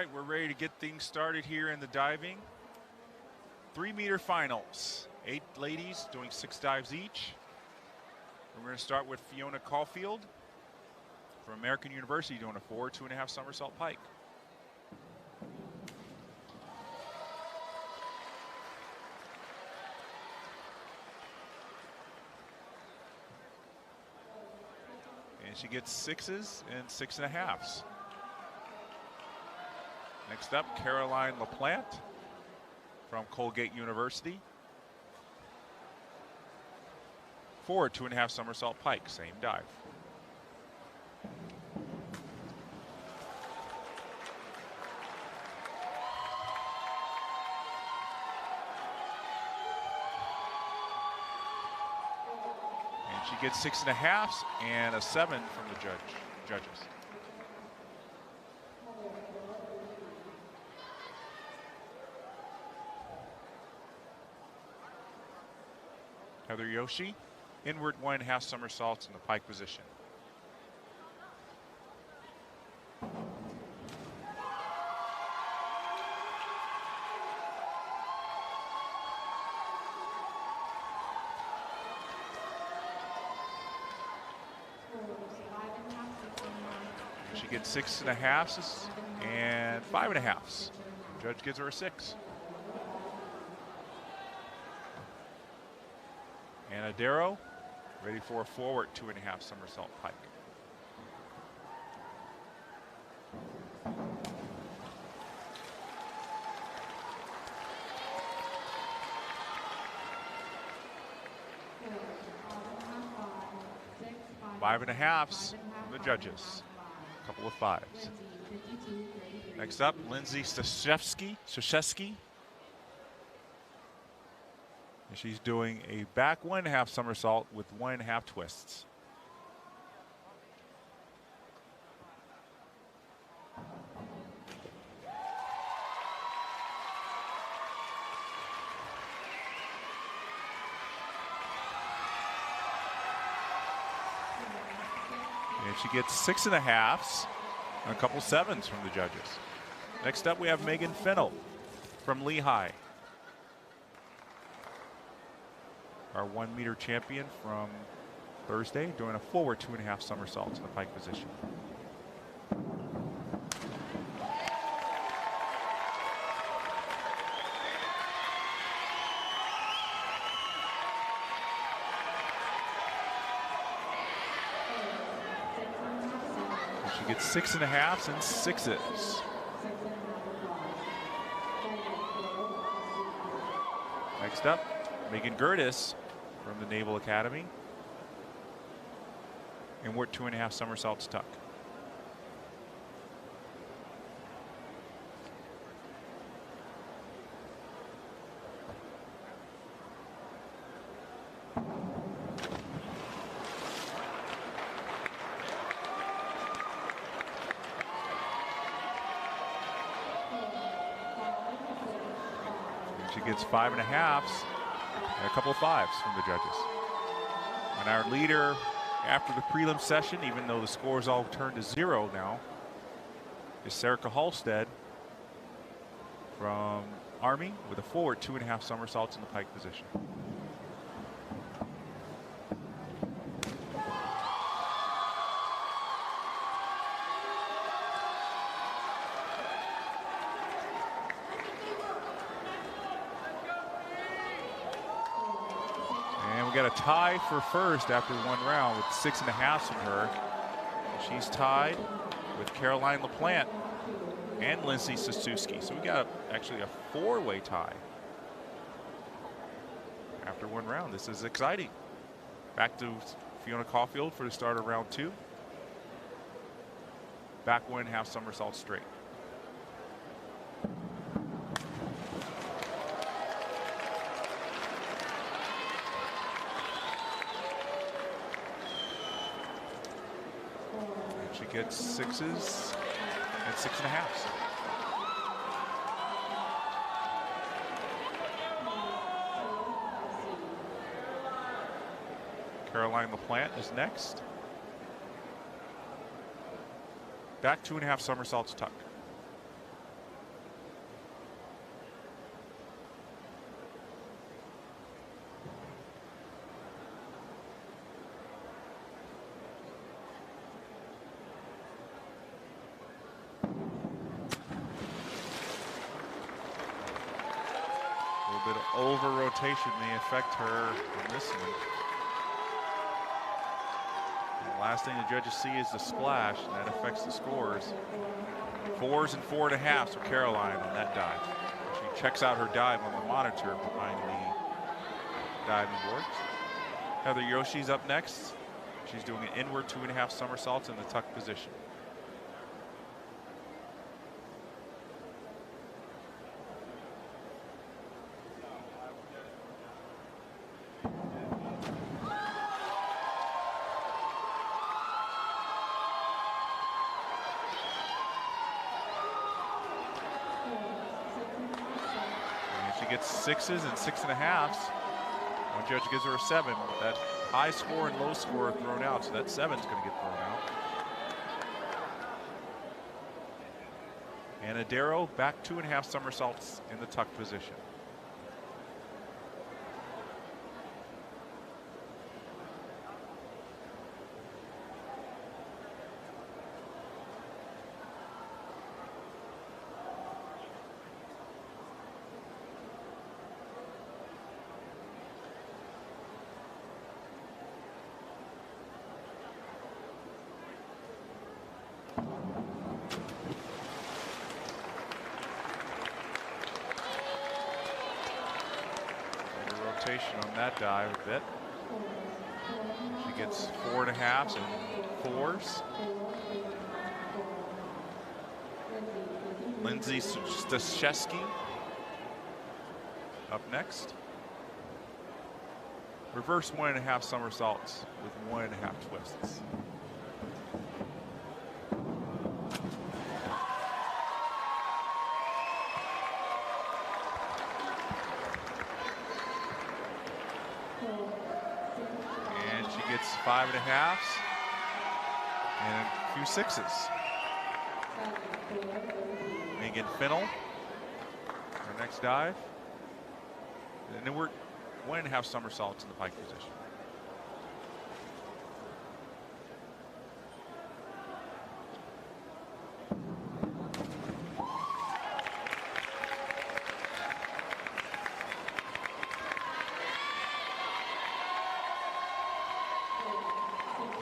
right, we're ready to get things started here in the diving. 3-meter finals. 8 ladies doing 6 dives each. We're going to start with Fiona Caulfield from American University doing a forward 2.5 somersault pike. And she gets 6s and 6.5s. Next up, Caroline LaPlante from Colgate University. Forward 2.5 somersault pike, same dive. And she gets 6.5s and a 7 from the judges. Heather Yoshi, inward 1.5 somersaults in the pike position. She gets 6.5s and 5.5s. Judge gives her a 6. Anna Darrow, ready for a forward 2.5 somersault pike. Five and a halves from the judges. A couple of 5s. Next up, Lindsay Staszewski. And she's doing a back 1.5 somersault with 1.5 twists. And she gets 6.5s and a couple 7s from the judges. Next up, we have Megan Fennell from Lehigh. Our 1-meter champion from Thursday, doing a forward 2.5 somersaults in the pike position. And she gets 6.5s and 6s. Next up, Megan Gertis from the Naval Academy. And we're 2.5 somersaults tuck. And she gets 5.5s. And a couple of 5s from the judges. And our leader after the prelim session, even though the scores all turned to 0 now, is Serica Halstead from Army with a forward 2.5 somersaults in the pike position. Got a tie for first after 1 round with 6.5s from her. She's tied with Caroline LaPlante and Lindsay Staszewski. So we got actually a 4-way tie after 1 round. This is exciting. Back to Fiona Caulfield for the start of round 2. Back 1.5 somersaults straight. She gets 6s and 6.5s. Caroline LaPlante is next. Back 2.5 somersaults tuck. over rotation may affect her in this one. The last thing the judges see is the splash, and that affects the scores. 4s and 4.5s for Caroline on that dive. She checks out her dive on the monitor behind the diving boards. Heather Yoshi's up next. She's doing an inward 2.5 somersaults in the tuck position. Gets 6s and 6.5s. One judge gives her a 7. That high score and low score are thrown out, so that 7's going to get thrown out. And Adero back 2.5 somersaults in the tuck position. On that dive a bit. She gets 4.5s and 4s. Lindsay Staszewski up next. Reverse 1.5 somersaults with 1.5 twists. And she gets 5.5s and a few 6s. Megan Fennell, her next dive. And then we're 1.5 somersaults in the pike position.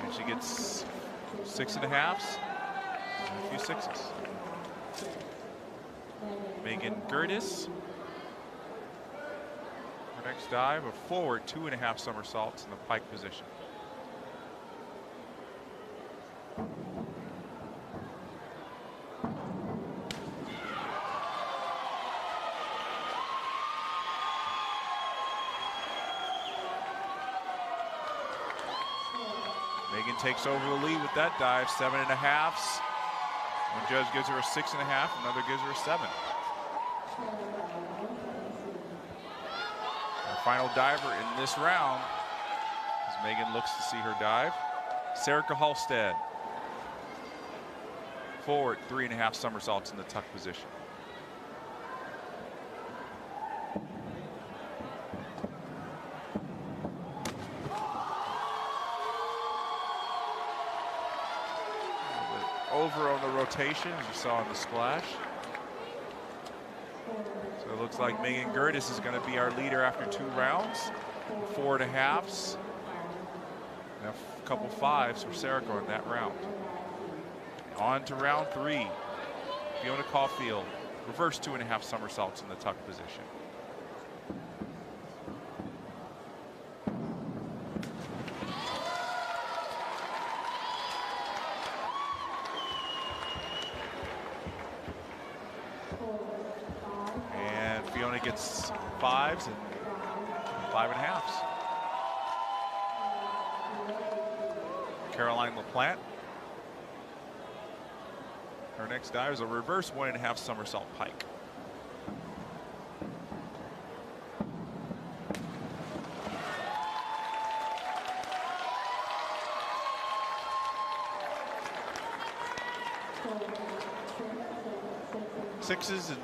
And she gets 6.5s and a few 6s. Megan Gertis. Her next dive, a forward 2.5 somersaults in the pike position. Megan takes over the lead with that dive, 7.5s. One judge gives her a 6.5, another gives her a 7. Our final diver in this round, as Megan looks to see her dive, Serica Halstead. Forward 3.5 somersaults in the tuck position. Over on the rotation, as you saw in the splash. So it looks like Megan Gertis is going to be our leader after 2 rounds. 4.5s and a couple 5s for Serica in that round. On to round 3. Fiona Caulfield, reverse 2.5 somersaults in the tuck position. Fiona gets 5s and 5.5s. Caroline LaPlante. Her next dive is a reverse 1.5 somersault pike. Sixes and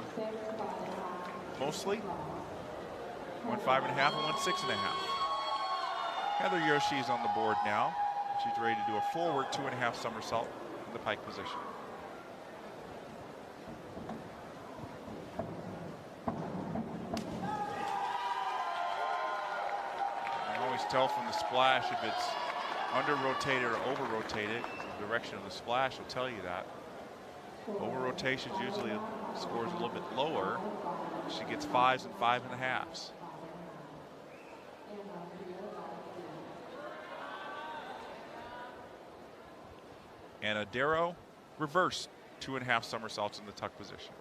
mostly. 1 5.5 and 1 6.5. Heather Yoshi is on the board now. She's ready to do a forward 2.5 somersault in the pike position. always tell from the splash if it's under rotated or over rotated. The direction of the splash will tell you that. Over rotations usually scores a little bit lower. She gets 5s and 5.5s. And Adero reverse 2.5 somersaults in the tuck position.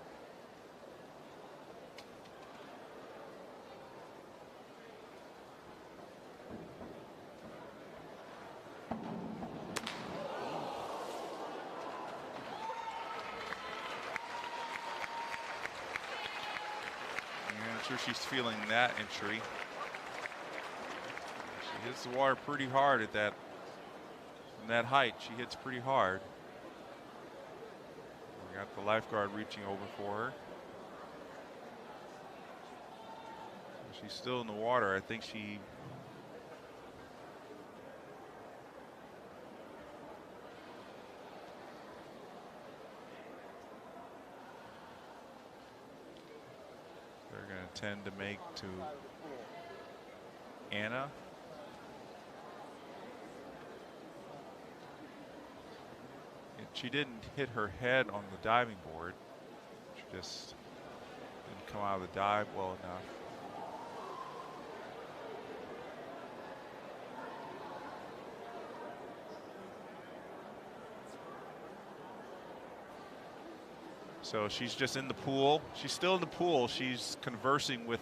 She's feeling that entry. She hits the water pretty hard at that, from that height. She hits pretty hard. We got the lifeguard reaching over for her. She's still in the water. I think she tend to make to Anna. And she didn't hit her head on the diving board. She just didn't come out of the dive well enough. So she's just in the pool. She's still in the pool. She's conversing with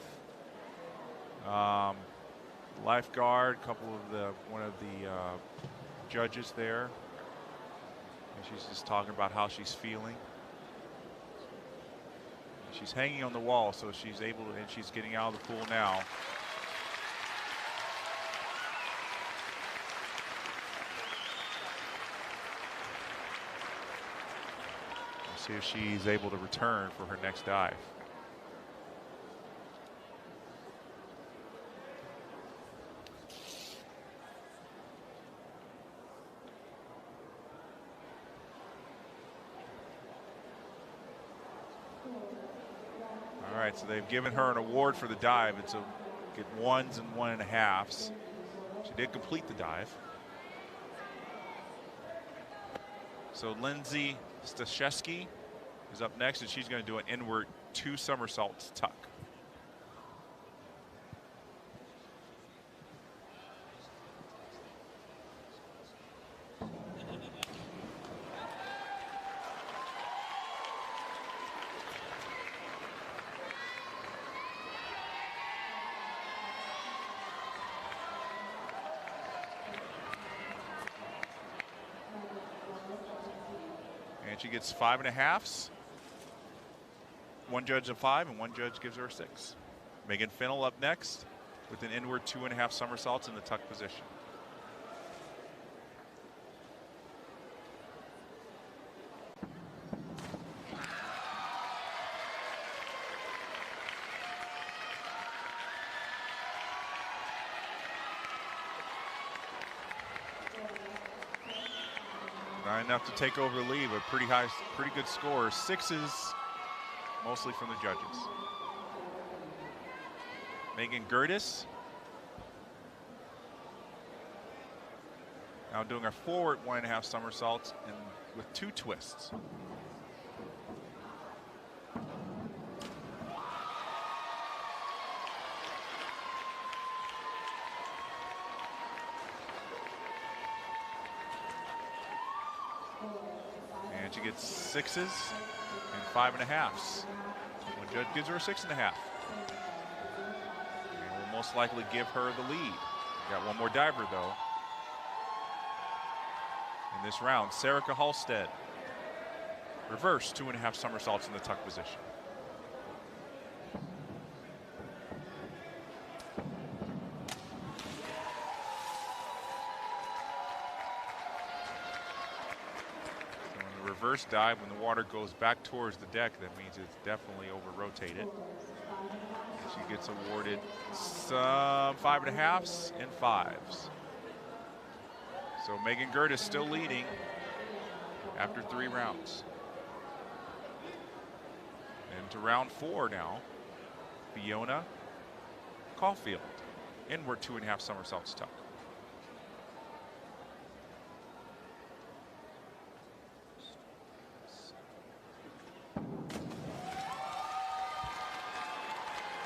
lifeguard, one of the judges there. And she's just talking about how she's feeling. And she's hanging on the wall, so she's able to, and she's getting out of the pool now. See if she's able to return for her next dive. All right, so they've given her an award for the dive. It's a get 1s and 1.5s. She did complete the dive. So Lindsay Staszewski is up next, and she's going to do an inward 2 somersaults tuck. And she gets 5.5s. One judge a 5, and one judge gives her a 6. Megan Fennell up next with an inward 2.5 somersaults in the tuck position. Not enough to take over the lead, but pretty good score. 6s, mostly from the judges. Megan Gertis now doing a forward 1.5 somersaults and with 2 twists. And she gets 6s and 5.5s. One judge gives her a 6.5. And will most likely give her the lead. Got one more diver though in this round. Sarika Halstead, reverse 2.5 somersaults in the tuck position. Reverse dive, when the water goes back towards the deck, that means it's definitely over rotated. And she gets awarded some 5.5s and 5s. So Megan Gertis still leading after 3 rounds. And to round 4 now, Fiona Caulfield. inward 2.5 somersaults tuck.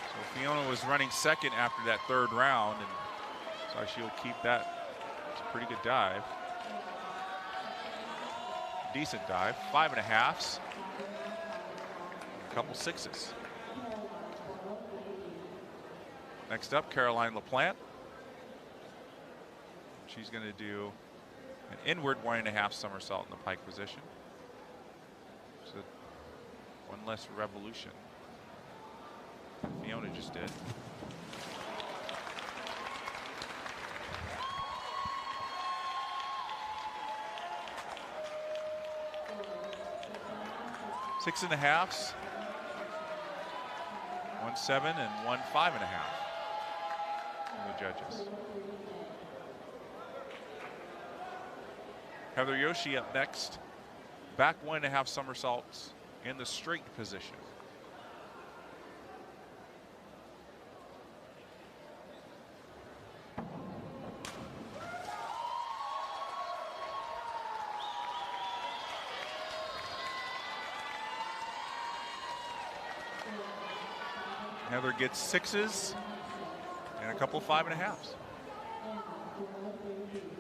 So Fiona was running second after that third round, and so she'll keep that. It's a pretty good dive. Decent dive. 5.5s. A couple 6s. Next up, Caroline LaPlante. She's going to do an inward 1.5 somersault in the pike position. So one less revolution. Fiona just did. Six and a halves. 1 7 and 1 5.5 from the judges. Heather Yoshi up next. Back 1.5 somersaults in the straight position. Heather gets 6s and a couple 5.5s.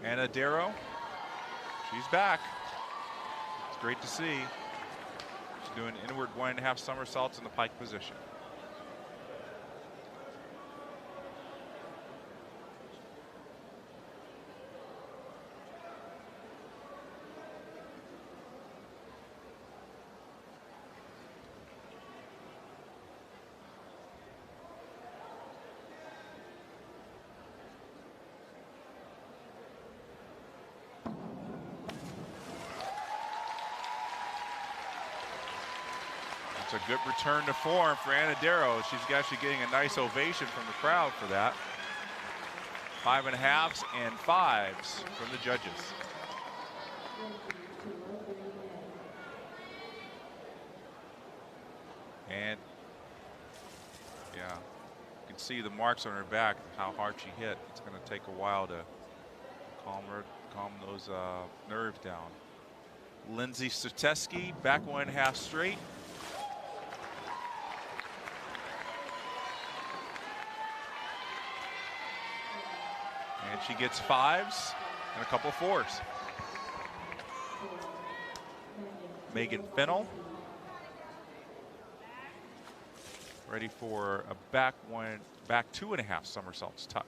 Anna Darrow, she's back. It's great to see. She's doing inward 1.5 somersaults in the pike position. It's a good return to form for Anna Darrow. She's actually getting a nice ovation from the crowd for that. 5.5s and 5s from the judges. And yeah, you can see the marks on her back, how hard she hit. It's going to take a while to calm those nerves down. Lindsay Suteski, back 1.5 straight. And she gets 5s and a couple 4s. Megan Fennell ready for a back 2.5 somersaults tuck.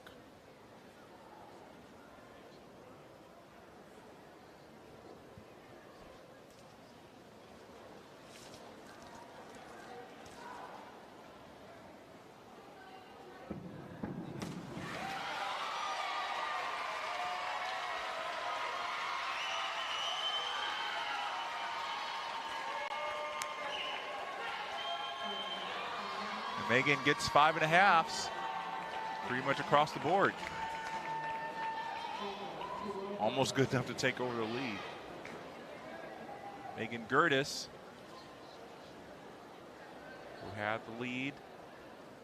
Megan gets 5.5s, pretty much across the board. Almost good enough to take over the lead. Megan Gertis, who had the lead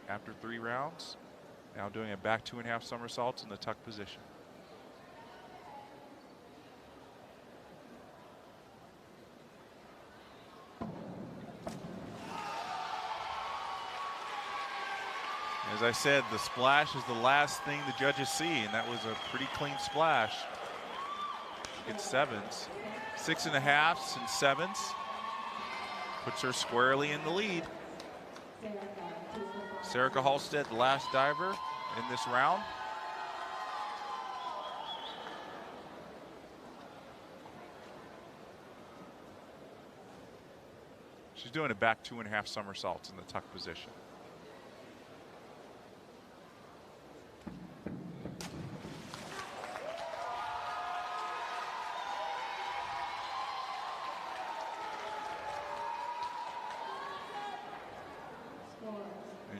after 3 rounds, now doing a back 2.5 somersaults in the tuck position. As I said, the splash is the last thing the judges see, and that was a pretty clean splash. Gets 7s, 6.5s and 7s. Puts her squarely in the lead. Serica Halstead, the last diver in this round. She's doing a back 2.5 somersaults in the tuck position.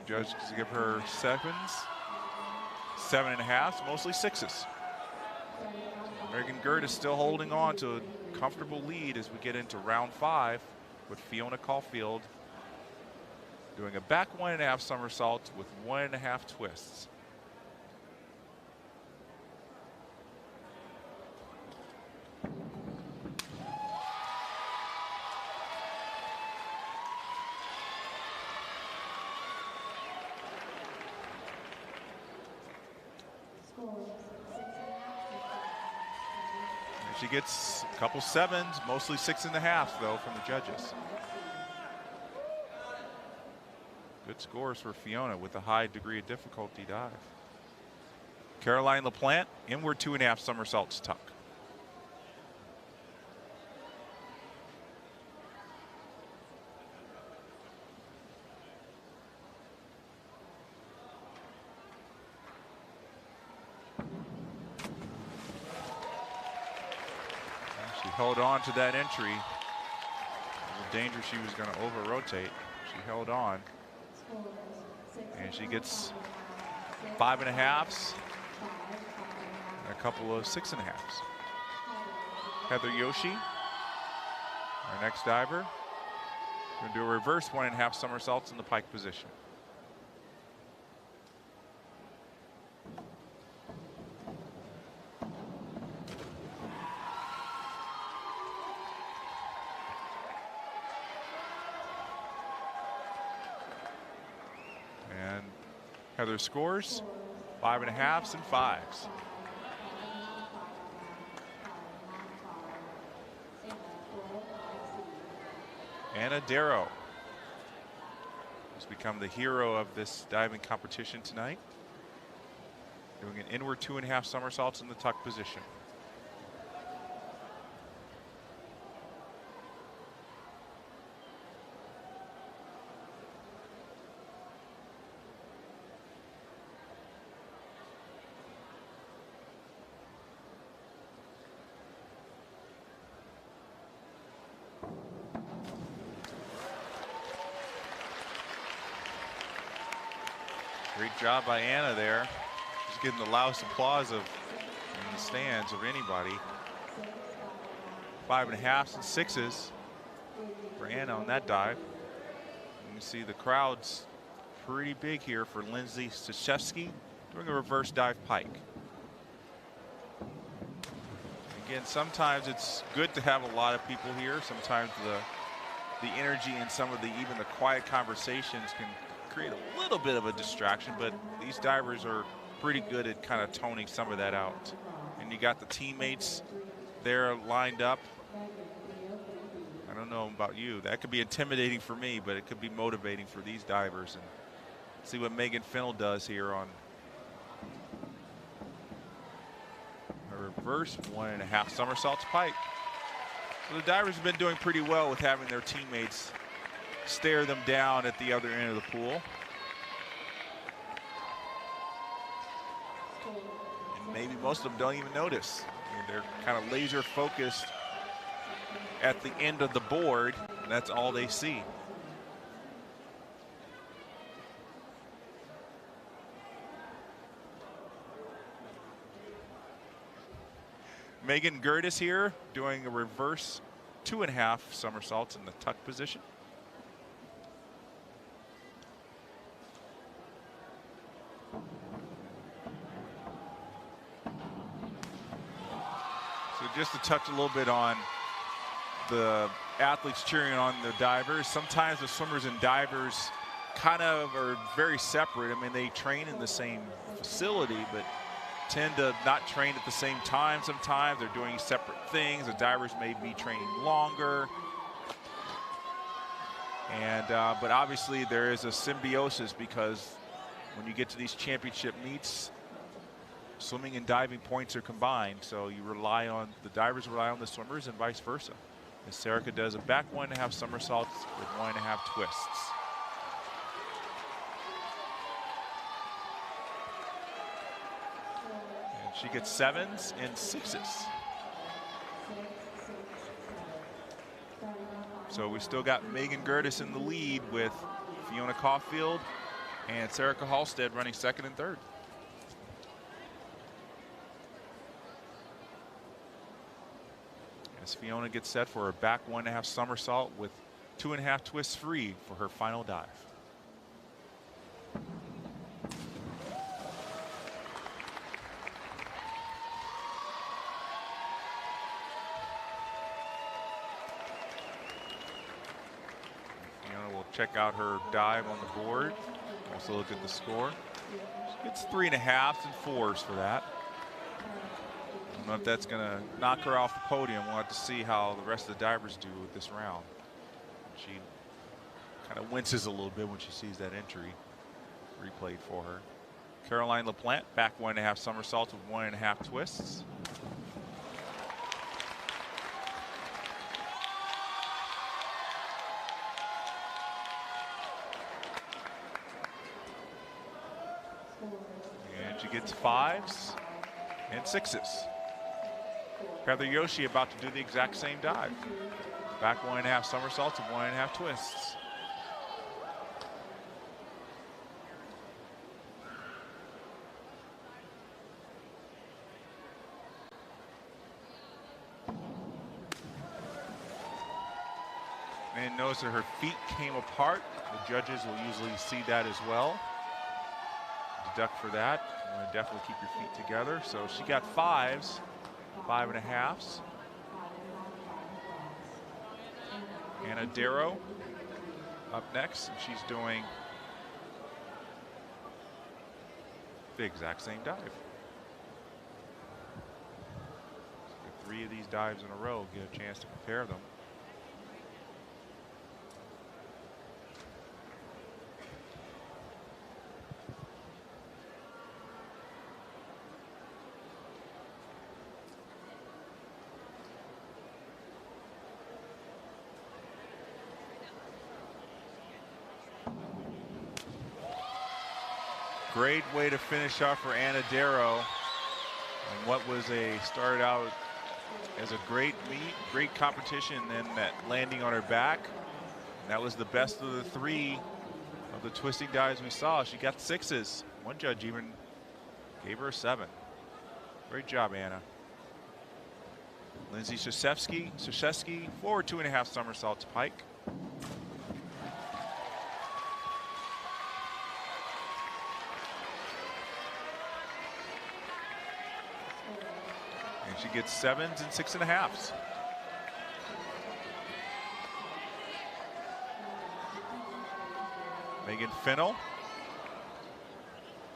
Judge to give her 7s, 7.5s, mostly 6s. Megan Gerd is still holding on to a comfortable lead as we get into round 5 with Fiona Caulfield doing a back 1.5 somersaults with 1.5 twists. She gets a couple sevens, mostly 6.5 though from the judges. Good scores for Fiona with a high degree of difficulty dive. Caroline LaPlante, inward 2.5 somersaults tuck. She held on to that entry. The danger she was going to over rotate. She held on. And she gets 5.5s and a couple of 6.5s. Heather Yoshi, our next diver, going to do a reverse 1.5 somersaults in the pike position. Heather scores 5.5s and 5s. Anna Darrow has become the hero of this diving competition tonight, doing an inward 2.5 somersaults in the tuck position. Great job by Anna there. She's getting the loudest applause in the stands of anybody. 5.5s and 6s for Anna on that dive. You can see the crowd's pretty big here for Lindsay Stachewski doing a reverse dive pike. Again, sometimes it's good to have a lot of people here. Sometimes the energy and some of even the quiet conversations can create a little bit of a distraction, but these divers are pretty good at kind of toning some of that out. And you got the teammates there lined up. I don't know about you. That could be intimidating for me, but it could be motivating for these divers. And see what Megan Fennell does here on a reverse 1.5 somersaults pike. So the divers have been doing pretty well with having their teammates stare them down at the other end of the pool. And maybe most of them don't even notice. I mean, they're kind of laser focused at the end of the board, and that's all they see. Megan Gertis here doing a reverse 2.5 somersaults in the tuck position. So just to touch a little bit on the athletes cheering on the divers, sometimes the swimmers and divers kind of are very separate. I mean, they train in the same facility, but tend to not train at the same time sometimes. They're doing separate things. The divers may be training longer. And but obviously there is a symbiosis, because when you get to these championship meets, swimming and diving points are combined. So you rely on, the divers rely on the swimmers and vice versa. As Serica does a back 1.5 somersaults with 1.5 twists. And she gets 7s and 6s. So we still got Megan Gertis in the lead with Fiona Caulfield and Serica Halstead running second and third. As Fiona gets set for her back 1.5 somersault with 2.5 twists free for her final dive. Fiona will check out her dive on the board. Also look at the score. She gets 3.5s and 4s for that. know if that's going to knock her off the podium. We'll have to see how the rest of the divers do with this round. She kind of winces a little bit when she sees that entry replayed for her. Caroline LaPlante back 1.5 somersaults with 1.5 twists. And she gets 5s and 6s. Heather Yoshi about to do the exact same dive. Back 1.5 somersaults and 1.5 twists. And notice that her feet came apart. The judges will usually see that as well. Deduct for that. You want to definitely keep your feet together. So she got 5s, 5.5s. Anna Darrow up next, and she's doing the exact same dive. So get 3 of these dives in a row, get a chance to compare them. Great way to finish off for Anna Darrow. And what was started out as a great meet, great competition, and then that landing on her back. And that was the best of the 3 of the twisting dives we saw. She got 6s. One judge even gave her a 7. Great job, Anna. Lindsay Krzyzewski, forward 2.5 somersaults pike. She gets 7s and 6.5s. Megan Fennell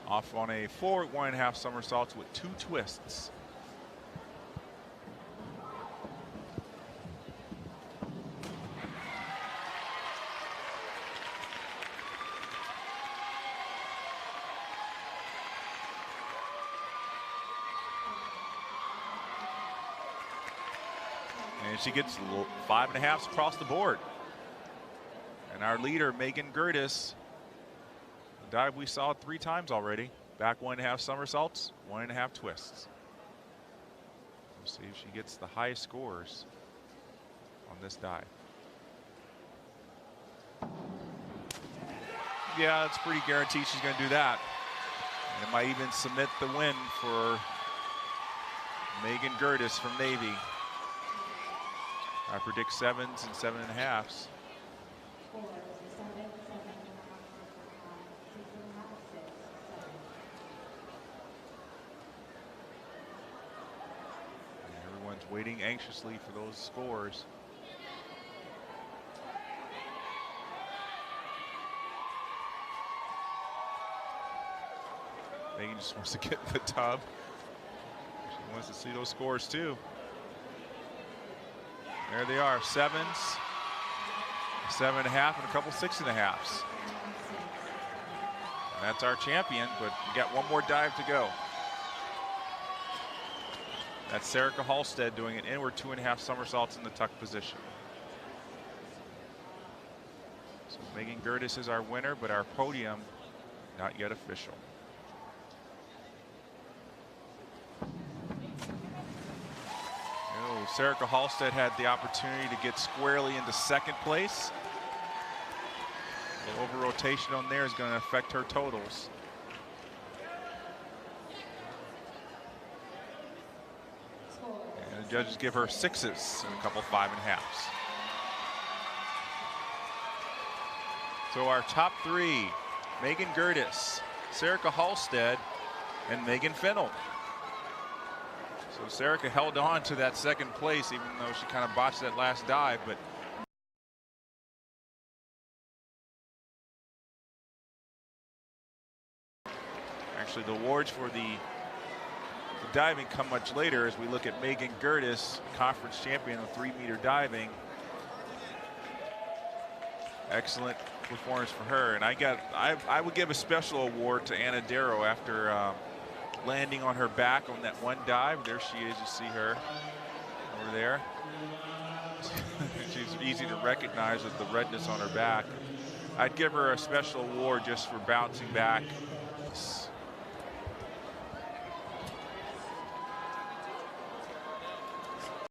off on a forward 1.5 somersaults with 2 twists. And she gets 5.5s across the board. And our leader, Megan Gertis, the dive we saw 3 times already. Back 1.5 somersaults, 1.5 twists. We'll see if she gets the highest scores on this dive. Yeah, it's pretty guaranteed she's going to do that. And it might even submit the win for Megan Gertis from Navy. I predict 7s and 7.5s. And everyone's waiting anxiously for those scores. Megan just wants to get in the tub. She wants to see those scores too. There they are, 7s, 7.5, and a couple 6.5s. And that's our champion, but we got one more dive to go. That's Serica Halstead doing an inward 2.5 somersaults in the tuck position. So Megan Gertis is our winner, but our podium not yet official. Serica Halstead had the opportunity to get squarely into 2nd place. The over rotation on there is going to affect her totals. And the judges give her 6s and a couple 5.5s. So our top 3, Megan Gertis, Serica Halstead, and Megan Fennell. So Serica held on to that 2nd place, even though she kind of botched that last dive, but actually the awards for the The diving come much later as we look at Megan Gertis, conference champion of 3-meter diving. Excellent performance for her. And I would give a special award to Anna Darrow after landing on her back on that one dive. There she is, you see her over there. She's easy to recognize with the redness on her back. I'd give her a special award just for bouncing back